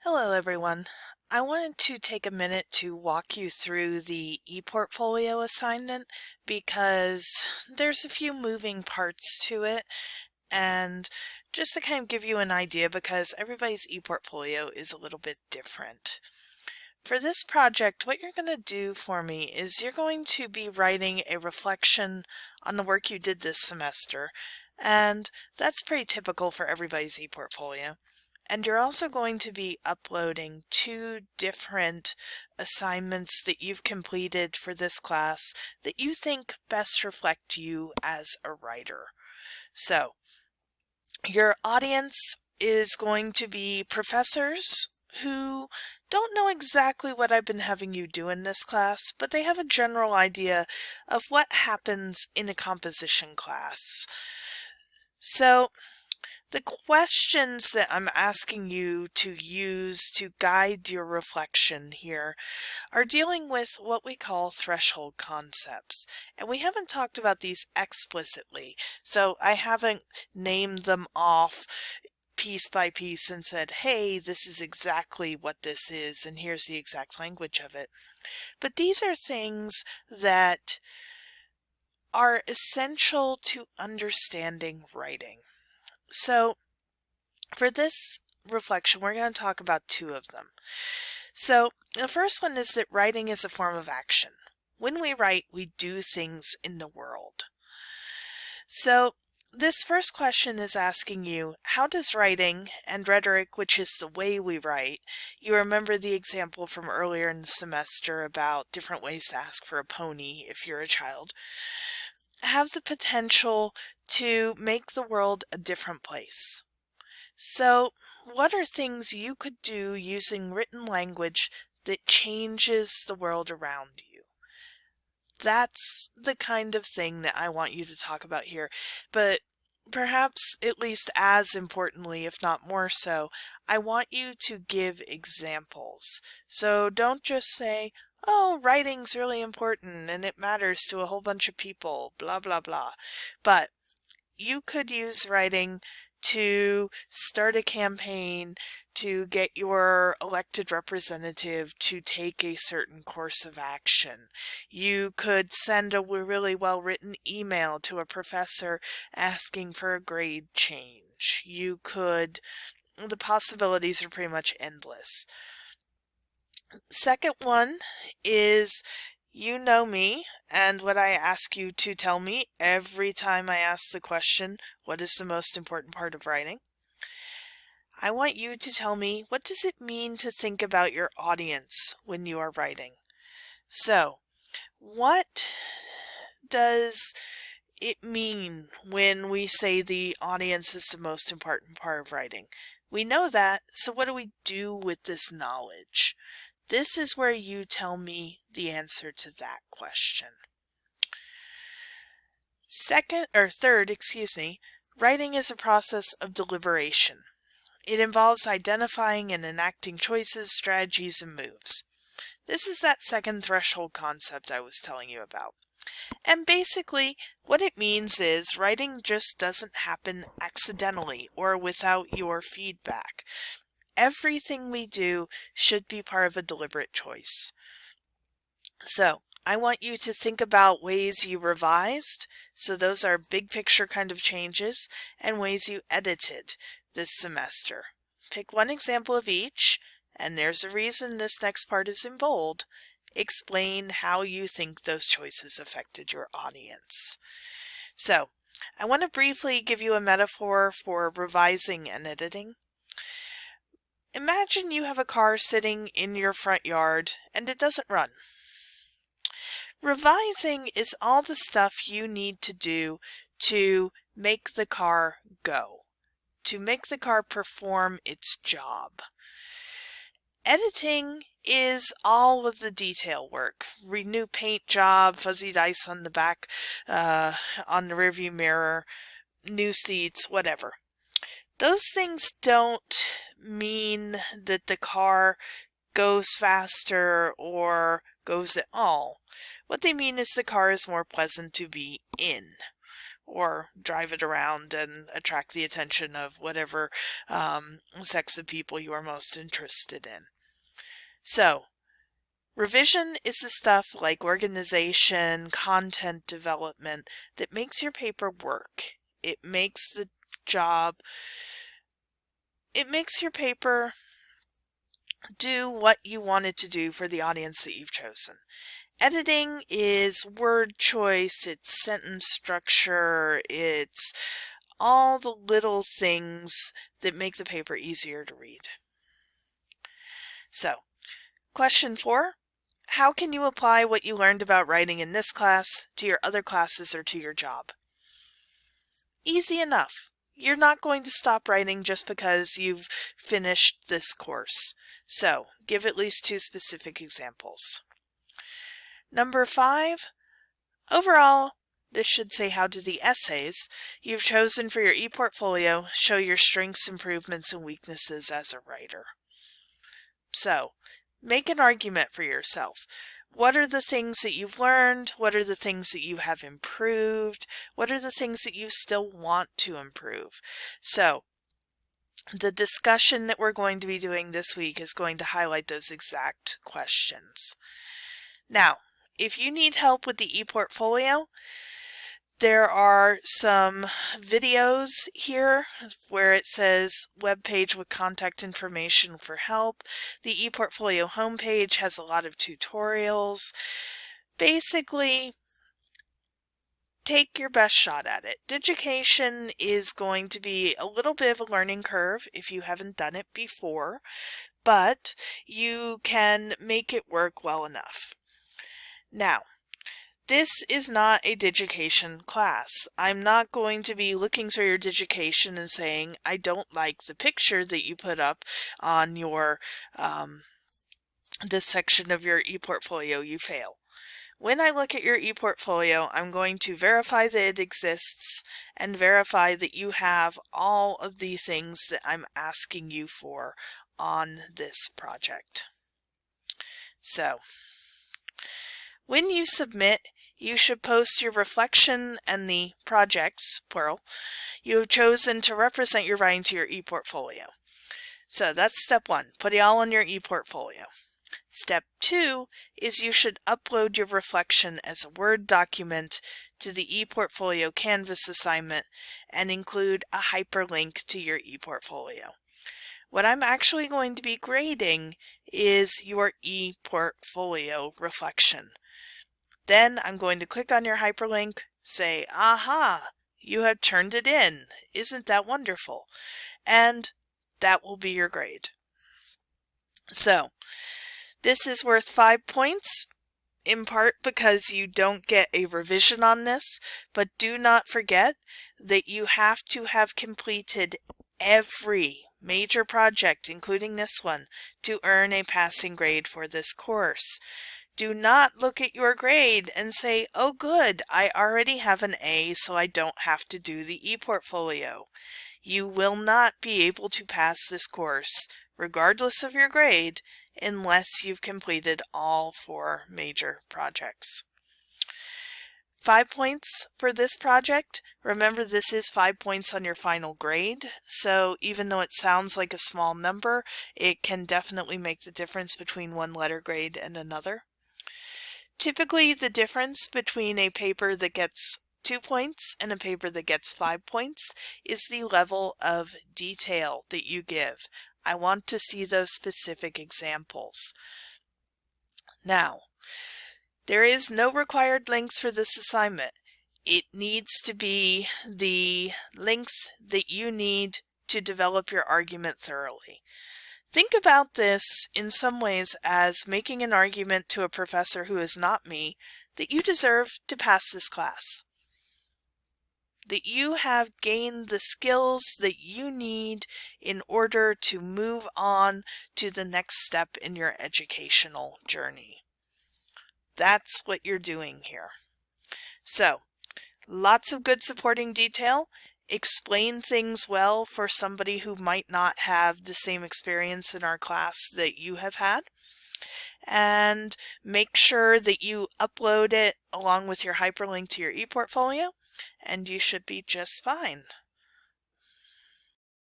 Hello everyone. I wanted to take a minute to walk you through the ePortfolio assignment because there's a few moving parts to it, and just to kind of give you an idea because everybody's ePortfolio is a little bit different. For this project, what you're going to do for me is you're going to be writing a reflection on the work you did this semester, and that's pretty typical for everybody's ePortfolio. And you're also going to be uploading two different assignments that you've completed for this class that you think best reflect you as a writer. So, your audience is going to be professors who don't know exactly what I've been having you do in this class, but they have a general idea of what happens in a composition class. So, the questions that I'm asking you to use to guide your reflection here are dealing with what we call threshold concepts. And we haven't talked about these explicitly, so I haven't named them off piece by piece and said, hey, this is exactly what this is, and here's the exact language of it. But these are things that are essential to understanding writing. So for this reflection, we're going to talk about two of them. So the first one is that writing is a form of action. When we write, we do things in the world. So this first question is asking you, how does writing and rhetoric, which is the way we write, you remember the example from earlier in the semester about different ways to ask for a pony if you're a child, have the potential to make the world a different place. So, what are things you could do using written language that changes the world around you? That's the kind of thing that I want you to talk about here. But perhaps at least as importantly, if not more so, I want you to give examples. So don't just say, oh, writing's really important and it matters to a whole bunch of people, blah, blah, blah. But you could use writing to start a campaign, to get your elected representative to take a certain course of action. You could send a really well-written email to a professor asking for a grade change. The possibilities are pretty much endless. Second one is, you know me and what I ask you to tell me every time I ask the question, what is the most important part of writing? I want you to tell me, what does it mean to think about your audience when you are writing? So, what does it mean when we say the audience is the most important part of writing? We know that, so what do we do with this knowledge? This is where you tell me the answer to that question. Third, writing is a process of deliberation. It involves identifying and enacting choices, strategies, and moves. This is that second threshold concept I was telling you about. And basically, what it means is writing just doesn't happen accidentally or without your feedback. Everything we do should be part of a deliberate choice. So, I want you to think about ways you revised, so those are big picture kind of changes, and ways you edited this semester. Pick one example of each, and there's a reason this next part is in bold. Explain how you think those choices affected your audience. So, I want to briefly give you a metaphor for revising and editing. Imagine you have a car sitting in your front yard and it doesn't run. Revising is all the stuff you need to do to make the car go, to make the car perform its job. Editing is all of the detail work. New paint job, fuzzy dice on the back, on the rearview mirror, new seats, whatever. Those things don't mean that the car goes faster or goes at all. What they mean is the car is more pleasant to be in, or drive it around and attract the attention of whatever sex of people you are most interested in. So, revision is the stuff like organization, content development that makes your paper work. It makes the job, it makes your paper do what you want it to do for the audience that you've chosen. Editing is word choice, it's sentence structure, it's all the little things that make the paper easier to read. So, question 4. How can you apply what you learned about writing in this class to your other classes or to your job? Easy enough. You're not going to stop writing just because you've finished this course. So, give at least 2 specific examples. Number 5. Overall, this should say how do the essays you've chosen for your ePortfolio show your strengths, improvements, and weaknesses as a writer. So, make an argument for yourself. What are the things that you've learned? What are the things that you have improved? What are the things that you still want to improve? So, the discussion that we're going to be doing this week is going to highlight those exact questions. Now, if you need help with the ePortfolio, there are some videos here where it says web page with contact information for help. The ePortfolio homepage has a lot of tutorials. Basically, take your best shot at it. Digication is going to be a little bit of a learning curve if you haven't done it before, but you can make it work well enough. Now, this is not a digication class. I'm not going to be looking through your digication and saying, I don't like the picture that you put up on your this section of your ePortfolio, you fail. When I look at your ePortfolio, I'm going to verify that it exists and verify that you have all of the things that I'm asking you for on this project. So, when you submit, you should post your reflection and the projects, plural, you have chosen to represent your writing to your ePortfolio. So that's step 1, put it all on your ePortfolio. Step 2 is you should upload your reflection as a Word document to the ePortfolio Canvas assignment and include a hyperlink to your ePortfolio. What I'm actually going to be grading is your ePortfolio reflection. Then I'm going to click on your hyperlink, say, aha, you have turned it in. Isn't that wonderful? And that will be your grade. So, this is worth 5 points, in part because you don't get a revision on this, but do not forget that you have to have completed every major project, including this one, to earn a passing grade for this course. Do not look at your grade and say, oh good, I already have an A, so I don't have to do the ePortfolio. You will not be able to pass this course, regardless of your grade, unless you've completed all 4 major projects. 5 points for this project. Remember, this is 5 points on your final grade, so even though it sounds like a small number, it can definitely make the difference between one letter grade and another. Typically, the difference between a paper that gets 2 points and a paper that gets 5 points is the level of detail that you give. I want to see those specific examples. Now, there is no required length for this assignment. It needs to be the length that you need to develop your argument thoroughly. Think about this in some ways as making an argument to a professor who is not me that you deserve to pass this class. That you have gained the skills that you need in order to move on to the next step in your educational journey. That's what you're doing here. So, lots of good supporting detail. Explain things well for somebody who might not have the same experience in our class that you have had. and make sure that you upload it along with your hyperlink to your ePortfolio, and you should be just fine.